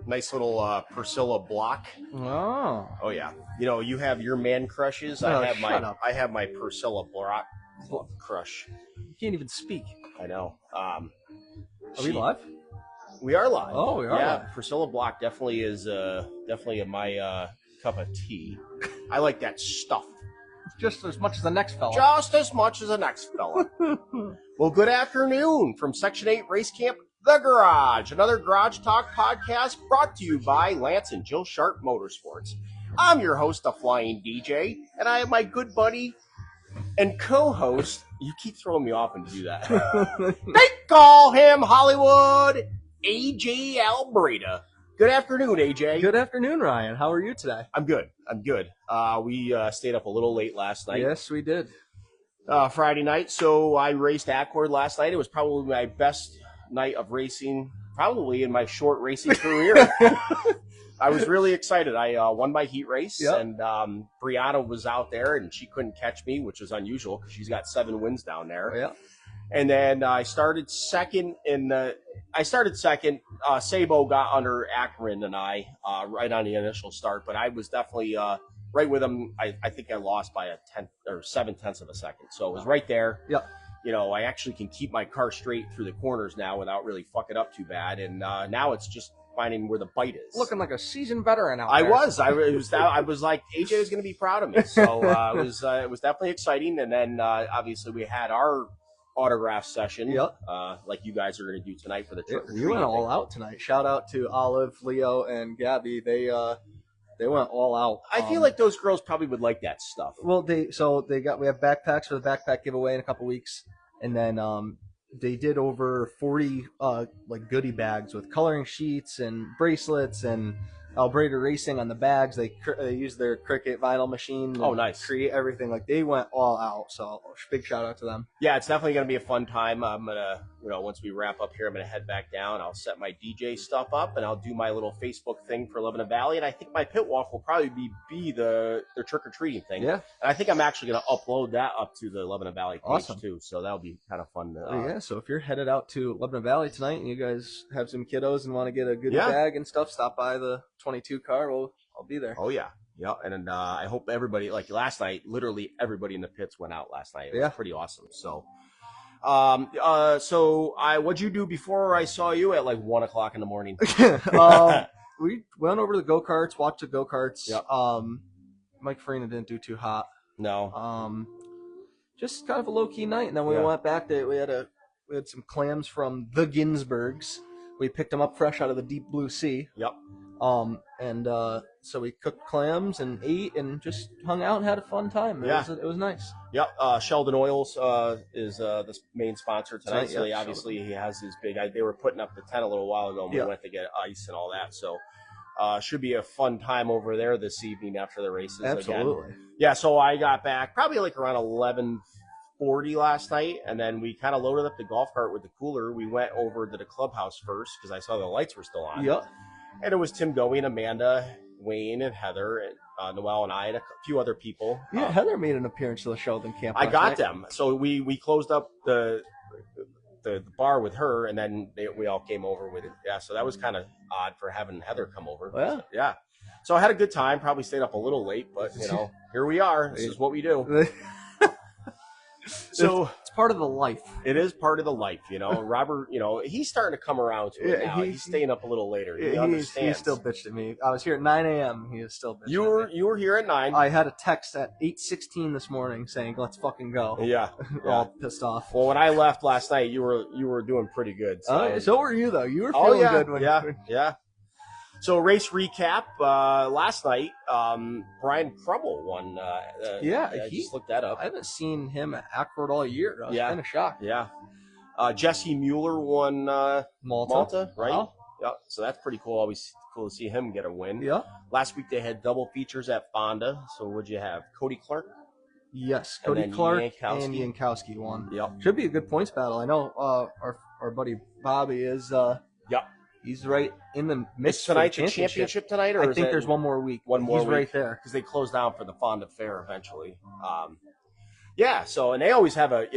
Nice little Priscilla block. Oh yeah. You know, you have your man crushes. No, I have my Priscilla block crush. You can't even speak. I know. Are we live? We are live. Oh, we are live. Priscilla block definitely is definitely my cup of tea. I like that stuff. Just as much as the next fella. Just as much as the next fella. Well, good afternoon from Section 8 Race Camp, The Garage. Another Garage Talk podcast brought to you by Lance and Jill Sharp Motorsports. I'm your host, the Flyin DJ, and I have my good buddy and co-host. You keep throwing me off when you do that. They call him Hollywood, AJ Albreda. Good afternoon, AJ. Good afternoon, Ryan. How are you today? I'm good. We stayed up a little late last night. Yes, we did. Friday night. So I raced Accord last night. It was probably my best night of racing, probably in my short racing career. I was really excited. I won my heat race, and Brianna was out there, and she couldn't catch me, which was unusual because she's got 7 wins down there. Yeah. And then I started second Sabo got under Akron and I right on the initial start, but I was definitely right with him. I think I lost by 7/10 of a second, so it was right there. Yep. You know, I actually can keep my car straight through the corners now without really fucking up too bad, and now it's just finding where the bite is. Looking like a seasoned veteran out there. I was like, AJ is going to be proud of me, so it was definitely exciting. And then obviously we had our autograph session, like you guys are going to do tonight for the trick or treat. We went all out tonight. Shout out to Olive, Leo, and Gabby. They went all out. I feel like those girls probably would like that stuff. Well, we have backpacks for the backpack giveaway in a couple weeks, and then they did over 40 like goodie bags with coloring sheets and bracelets and Albreda Racing on the bags. They used their Cricut vinyl machine. Oh, nice. Create everything. Like, they went all out. So big shout out to them. Yeah, it's definitely going to be a fun time. I'm going to, once we wrap up here, I'm going to head back down. I'll set my DJ stuff up, and I'll do my little Facebook thing for Lebanon Valley. And I think my pit walk will probably be the trick-or-treating thing. Yeah. And I think I'm actually going to upload that up to the Lebanon Valley page, too. So that'll be kind of fun. So if you're headed out to Lebanon Valley tonight and you guys have some kiddos and want to get a goodie bag and stuff, stop by the 22 car. I'll be there. Oh, yeah. Yeah, and I hope everybody, like last night, literally everybody in the pits went out last night. It was pretty awesome. So, what'd you do before I saw you at like 1 o'clock in the morning? We went over to the go-karts, watched the go-karts. Yep. Mike Farina didn't do too hot. No. Just kind of a low-key night, and then we went back there. We had some clams from the Ginsbergs. We picked them up fresh out of the deep blue sea. Yep. So we cooked clams and ate and just hung out and had a fun time. It was nice. Yep. Sheldon Oils is the main sponsor tonight. So he has his big. They were putting up the tent a little while ago. And we went to get ice and all that. So should be a fun time over there this evening after the races. Absolutely. Again. Yeah. So I got back probably like around 11:40 last night, and then we kind of loaded up the golf cart with the cooler. We went over to the clubhouse first because I saw the lights were still on. Yep. And it was Tim Goey and Amanda, Wayne and Heather, and Noelle and I, and a few other people. Yeah, Heather made an appearance to the Sheldon camp. I got them. So we closed up the bar with her, and then we all came over with it. Yeah, so that was kind of odd for having Heather come over. Yeah. Yeah. So I had a good time. Probably stayed up a little late, but, here we are. This is what we do. So it's part of the life. It is part of the life, Robert, he's starting to come around to it now. He's staying up a little later. He understands. He still bitched at me. I was here at 9 a.m. He was still bitching. You were here at 9. I had a text at 8:16 this morning saying, "Let's fucking go." Yeah. All pissed off. Well, when I left last night, you were doing pretty good. So were you, though. You were feeling good. Yeah. So race recap, last night, Brian Crumble won. I just looked that up. I haven't seen him at Accord all year. I was kind of shocked. Yeah. Jesse Mueller won Malta, right? Wow. Yeah, so that's pretty cool. Always cool to see him get a win. Yeah. Last week they had double features at Fonda. So what'd you have? Cody Clark? Yes, Cody Clark and Yankowski won. Yep. Should be a good points battle. I know our buddy Bobby is He's right in the midst of the championship tonight, or I think there's one more week. He's right there because they close down for the Fonda Fair eventually. So and they always have a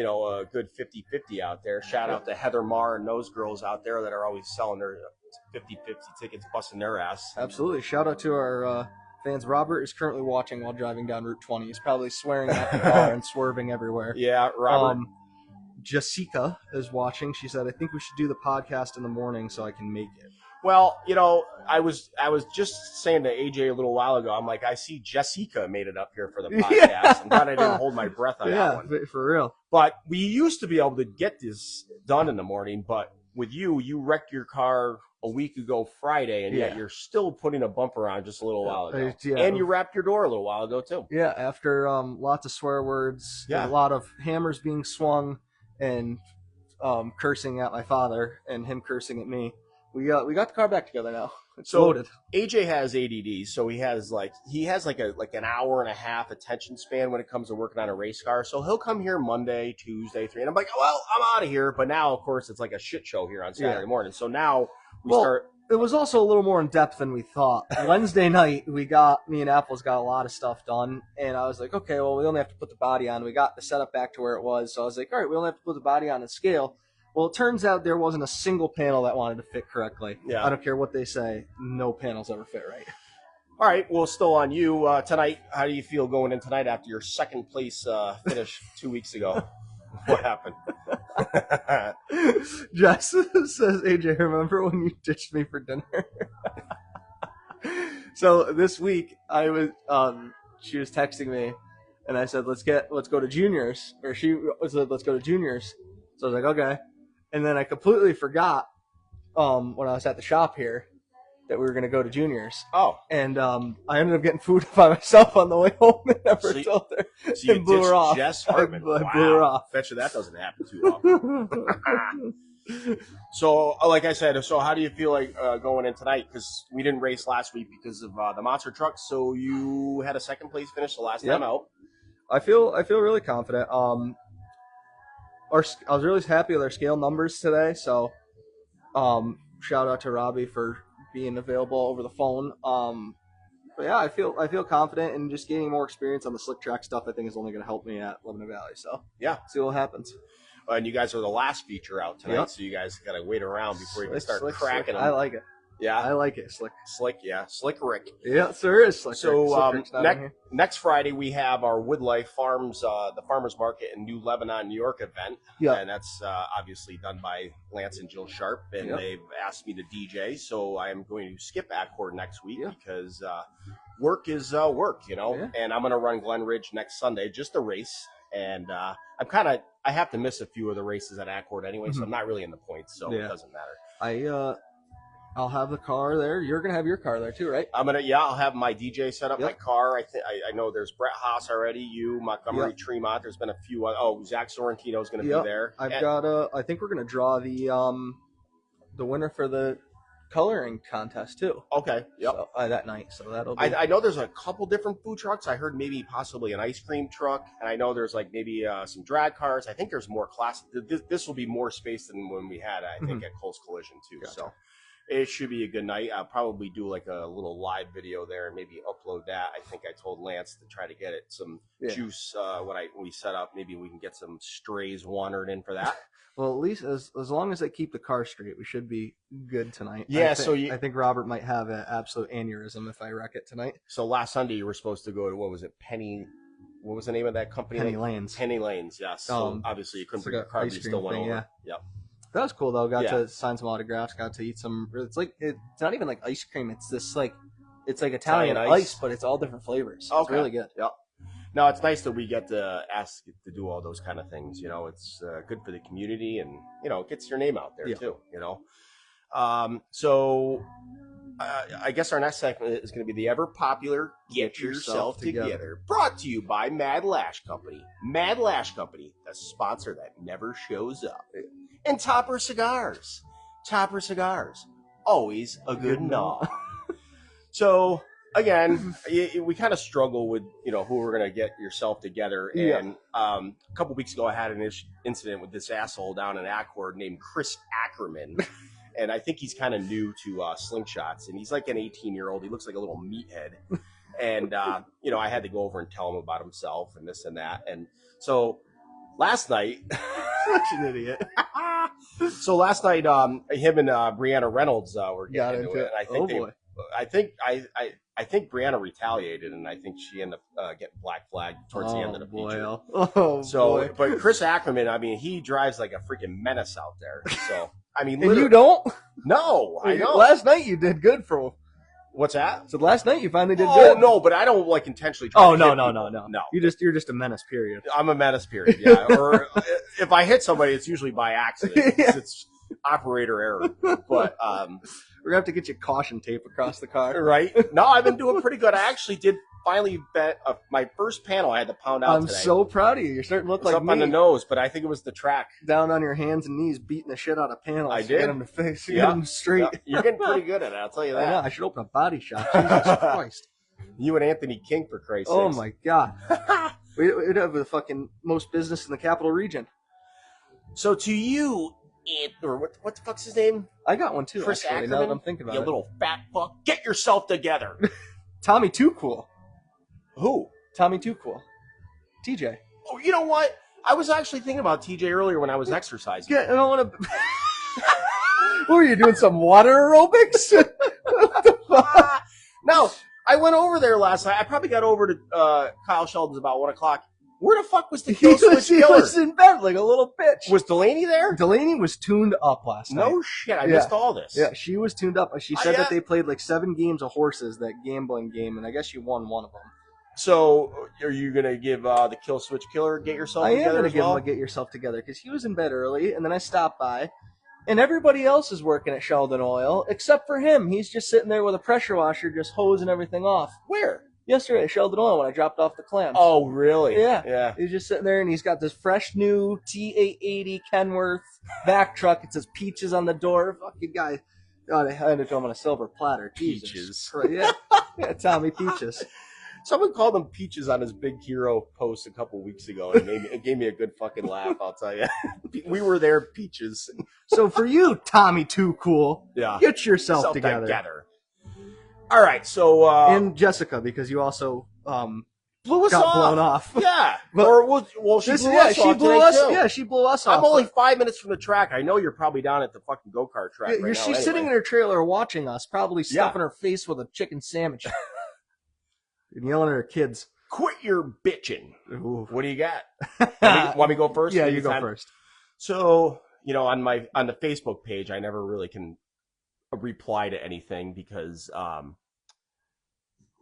good 50-50 out there. Shout out to Heather Marr and those girls out there that are always selling their 50-50 tickets busting their ass. Absolutely. Shout out to our fans. Robert is currently watching while driving down Route 20. He's probably swearing at the car and swerving everywhere. Yeah, Robert. Jessica is watching. She said, I think we should do the podcast in the morning so I can make it. Well, I was just saying to AJ a little while ago, I'm like, I see Jessica made it up here for the podcast. Yeah. I'm glad I didn't hold my breath on that one. Yeah, for real. But we used to be able to get this done in the morning, but with you wrecked your car a week ago Friday, and yet you're still putting a bumper on just a little while ago. Yeah. And you wrapped your door a little while ago, too. Yeah, after lots of swear words, a lot of hammers being swung, and cursing at my father, and him cursing at me. We got the car back together now. It's loaded. AJ has ADD, so he has like an hour and a half attention span when it comes to working on a race car. So he'll come here Monday, Tuesday, 3, and I'm like, well, I'm out of here. But now, of course, it's like a shit show here on Saturday morning. So now we start. It was also a little more in depth than we thought. Wednesday night, me and Apples got a lot of stuff done, and I was like, okay, well, we only have to put the body on. We got the setup back to where it was, so I was like, all right, we only have to put the body on and scale. Well, it turns out there wasn't a single panel that wanted to fit correctly. Yeah. I don't care what they say. No panels ever fit right. All right, well, still on you tonight. How do you feel going in tonight after your second place finish 2 weeks ago? What happened? Jess says, AJ, remember when you ditched me for dinner? So this week, I was she was texting me, and I said, let's go to juniors. Or she said, let's go to juniors. So I was like, okay. And then I completely forgot when I was at the shop here that we were going to go to juniors. Oh. And I ended up getting food by myself on the way home and never told her. So you blew her off. Jess Hartman. I blew her off. Bet you that doesn't happen too often. So, like I said, how do you feel like going in tonight? Because we didn't race last week because of the monster truck. So you had a second place finish the last time out. I feel really confident. I was really happy with our scale numbers today. So, shout out to Robbie for being available over the phone. But yeah, I feel confident, and just gaining more experience on the slick track stuff I think is only going to help me at Lebanon Valley. So yeah, see what happens. And you guys are the last feature out tonight, so you guys got to wait around before you can start cracking them. I like it. Yeah, I like it. Slick, yeah, Slick Rick. Yeah, there is Slick. So next Friday we have our Woodlife Farms, the Farmers Market in New Lebanon, New York event. Yeah, and that's obviously done by Lance and Jill Sharp, and they've asked me to DJ, so I am going to skip Accord next week because work is work, And I'm going to run Glen Ridge next Sunday, just a race, and I have to miss a few of the races at Accord anyway, so I'm not really in the points, so it doesn't matter. I'll have the car there. You're gonna have your car there too, right? I'll have my DJ set up my car. I know there's Brett Haas already. You, Montgomery, Tremont. There's been a few. Zach Sorrentino's gonna be there. I think we're gonna draw the winner for the coloring contest too. Okay. Yep. So, that night, so that'll. Be... I know there's a couple different food trucks. I heard maybe possibly an ice cream truck, and I know there's like maybe some drag cars. I think there's more class. This will be more space than when we had. I think at Cole's Collision too. Gotcha. So. It should be a good night. I'll probably do like a little live video there and maybe upload that. I think I told Lance to try to get it some juice when we set up. Maybe we can get some strays wandered in for that. Well, at least as long as they keep the car straight, we should be good tonight. Yeah, I think Robert might have an absolute aneurysm if I wreck it tonight. So last Sunday you were supposed to go to, what was it, Penny? What was the name of that company? Penny Lanes. Penny Lanes, yes. So obviously you couldn't bring your car, but you still went over. Yeah. Yep. That was cool though. Got to sign some autographs. Got to eat some. It's not even like ice cream. It's this it's like Italian ice, but it's all different flavors. Okay. It's really good. Yep. No, it's nice that we get to ask to do all those kind of things. It's good for the community, and it gets your name out there too. So I guess our next segment is going to be the ever popular "Get Yourself Together," brought to you by Mad Lash Company. Mad Lash Company, the sponsor that never shows up. And Topper Cigars. Topper Cigars. Always a good gnaw. So, again, we kind of struggle with, who we're going to get yourself together. And a couple weeks ago, I had an incident with this asshole down in Accord named Chris Ackerman. And I think he's kind of new to slingshots. And he's like an 18-year-old. He looks like a little meathead. And, I had to go over and tell him about himself and this and that. And so last night... Such an idiot. So last night, him and Brianna Reynolds were Got getting into into it, and it. I think Brianna retaliated, and I think she ended up getting black flagged towards the end of the feature. Boy. But Chris Ackerman, I mean, he drives like a freaking menace out there. So, I mean, And you don't? No, I know. Last night you did good for. What's that? So last night you finally did Oh good. no, but I don't like intentionally. Try to hit people. No. You're just a menace. Period. I'm a menace. Period. Yeah. Or if I hit somebody, it's usually by accident. Yeah. It's operator error. But we're gonna have to get you caution tape across the car. Right? No, I've been doing pretty good. I actually did finally bet my first panel. I had to pound out. I'm today. so proud of you. You're starting to look like up me. on the nose, but I think it was the track. Down on your hands and knees, beating the shit out of panels. I did. Get them to face. Get them straight. Yeah. You're getting pretty good at it. I'll tell you that. I know. I should open a body shop. Jesus Christ. You and Anthony King, for Christ's sake. Oh my God. We'd have the fucking most business in the capital region. So to you, or what the fuck's his name? I got one too. Chris actually, Ackerman. now that I'm thinking about you it. little fat fuck. Get yourself together. Tommy Too Cool. Who? Tommy Too Cool. TJ. Oh, you know what? I was actually thinking about TJ earlier when I was exercising. I don't want to. What were you doing? Some water aerobics? What the fuck? No, I went over there last night. I probably got over to Kyle Sheldon's about 1 o'clock. Where the fuck was the kill switch He killer? was in bed like a little bitch. Was Delaney there? Delaney was tuned up last night. No shit. I missed all this. Yeah, she was tuned up. She said Yeah. that they played like 7 games of horses, that gambling game, and I guess she won one of them. So, are you going to give the kill switch killer Get Yourself I am Together going to as give well? him a Get Yourself Together because he was in bed early, and then I stopped by, and everybody else is working at Sheldon Oil except for him. He's just sitting there with a pressure washer, just hosing everything off. Where? Yesterday at Sheldon Oil when I dropped off the clams. Oh, really? Yeah. Yeah. He's just sitting there, and he's got this fresh new T880 Kenworth back truck. It says Peaches on the door. Fucking guy. God, I handed it to him on a silver platter. Jesus Peaches. Christ. Yeah. Yeah, Tommy Peaches. Someone called him Peaches on his Big Hero post a couple weeks ago, and it gave me a good fucking laugh, I'll tell you. We were there, Peaches. So for you, Tommy Too Cool, Yeah. get yourself together. All right, so And Jessica, because you also blew us got off. blown off. Yeah. But She blew us off today, too. Yeah, she blew us off. I'm only 5 minutes from the track. I know you're probably down at the fucking go-kart track right now. She's anyway. sitting in her trailer watching us, probably stuffing her face with a chicken sandwich. And yelling at her kids. Quit your bitching. Ooh. What do you got? Want me to go first? Yeah, you go first. So, on the Facebook page, I never really can reply to anything because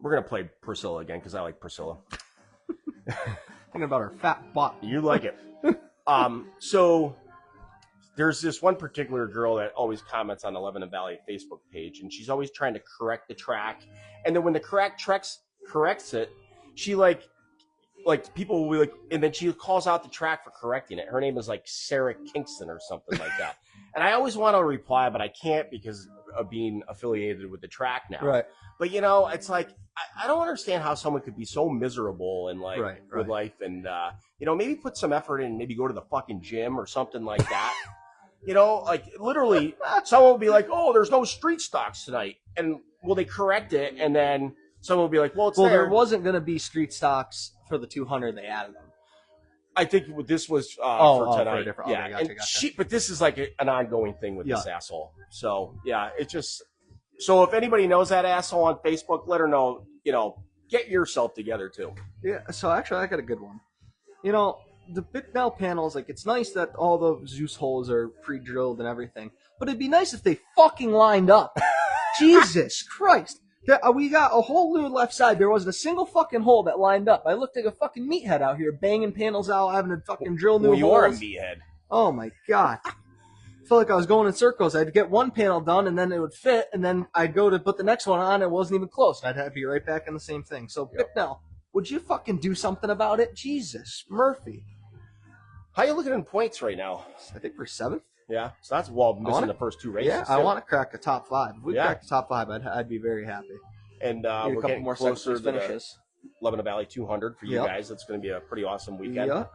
we're going to play Priscilla again because I like Priscilla. Thinking about her fat butt. You like it. So there's this one particular girl that always comments on 11 and Valley Facebook page, and she's always trying to correct the track. And then when the corrects it, she like people will be like, and then she calls out the track for correcting it. Her name is like Sarah Kingston or something like that. And I always want to reply, but I can't because of being affiliated with the track now. Right. But it's like I don't understand how someone could be so miserable and with life, and maybe put some effort in, maybe go to the fucking gym or something like that. Literally, someone will be like, "Oh, there's no street stocks tonight," and they correct it, and then someone will be like, "Well, there wasn't going to be street stocks for the 200. They added them. I think this was for tonight. For yeah, okay, gotcha. But this is like an ongoing thing with this asshole. So yeah, it's just. So if anybody knows that asshole on Facebook, let her know. Get yourself together too. Yeah. So actually, I got a good one. The Bicknell panels, it's nice that all the Zeus holes are pre-drilled and everything, but it'd be nice if they fucking lined up. Jesus Christ. We got a whole new left side. There wasn't a single fucking hole that lined up. I looked like a fucking meathead out here, banging panels out, having to fucking drill new holes. You are a meathead. Oh my God. I felt like I was going in circles. I'd get one panel done, and then it would fit, and then I'd go to put the next one on, it wasn't even close. I'd have to be right back on the same thing. So, Bicknell, would you fucking do something about it? Jesus, Murphy. How you looking in points right now? I think we're 7th. Yeah, so that's missing the first 2 races. Yeah, I want to crack the top 5. If we crack the top 5, I'd be very happy. And we're getting more closer to finishes. The Lebanon Valley 200 for you guys. That's going to be a pretty awesome weekend. Yep.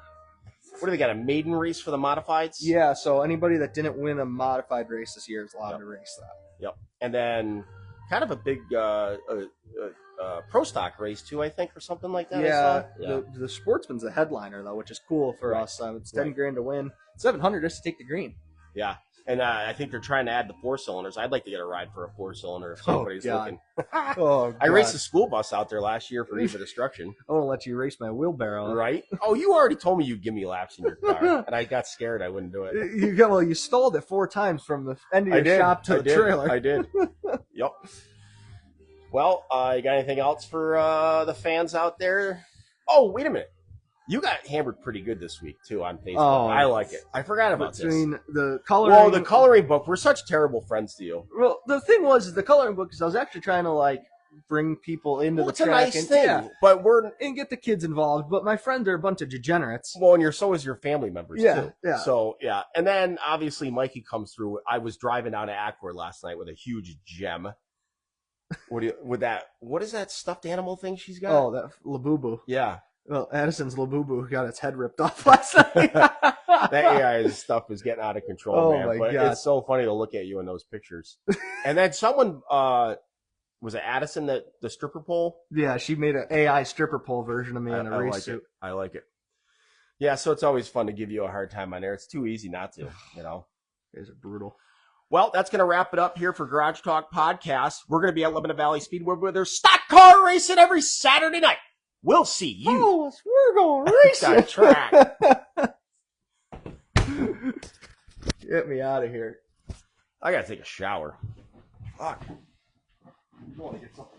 What do they got? A maiden race for the modifieds? Yeah, so anybody that didn't win a modified race this year is allowed to race that. Yep. And then kind of a big pro stock race too, I think, or something like that. Yeah. The Sportsman's a headliner though, which is cool for us. It's $10,000 to win, $700 just to take the green. Yeah. And I think they're trying to add the 4-cylinders. I'd like to get a ride for a 4-cylinder if anybody's looking. Oh, I raced a school bus out there last year for Eve of Destruction. I want to let you race my wheelbarrow. Right? Oh, you already told me you'd give me laps in your car, and I got scared I wouldn't do it. You stalled it 4 times from the end of your shop to the trailer. I did. Yep. Well, you got anything else for the fans out there? Oh, wait a minute. You got hammered pretty good this week, too, on Facebook. Oh, I like it. I forgot about this. The coloring... Well, the coloring book. We're such terrible friends to you. Well, the thing was, the coloring book is I was actually trying to, bring people into the track. It's a nice thing, but and get the kids involved. But my friends are a bunch of degenerates. Well, and so is your family members, too. Yeah. So, yeah. And then, obviously, Mikey comes through. I was driving down to Acworth last night with a huge gem. What is that stuffed animal thing she's got? Oh, that Labubu. Yeah. Well, Addison's Labubu got its head ripped off last night. That AI stuff is getting out of control, man. My but God. It's so funny to look at you in those pictures. And then someone, was it Addison, the stripper pole? Yeah, she made an AI stripper pole version of me in a race suit. I like it. Yeah, so it's always fun to give you a hard time on there. It's too easy not to, you know. You guys are brutal. Well, that's going to wrap it up here for Garage Talk Podcast. We're going to be at Lebanon Valley Speedway where there's stock car racing every Saturday night. We'll see you. Oh, we're going racing. That track. Get me out of here. I got to take a shower. Fuck. You want to get something.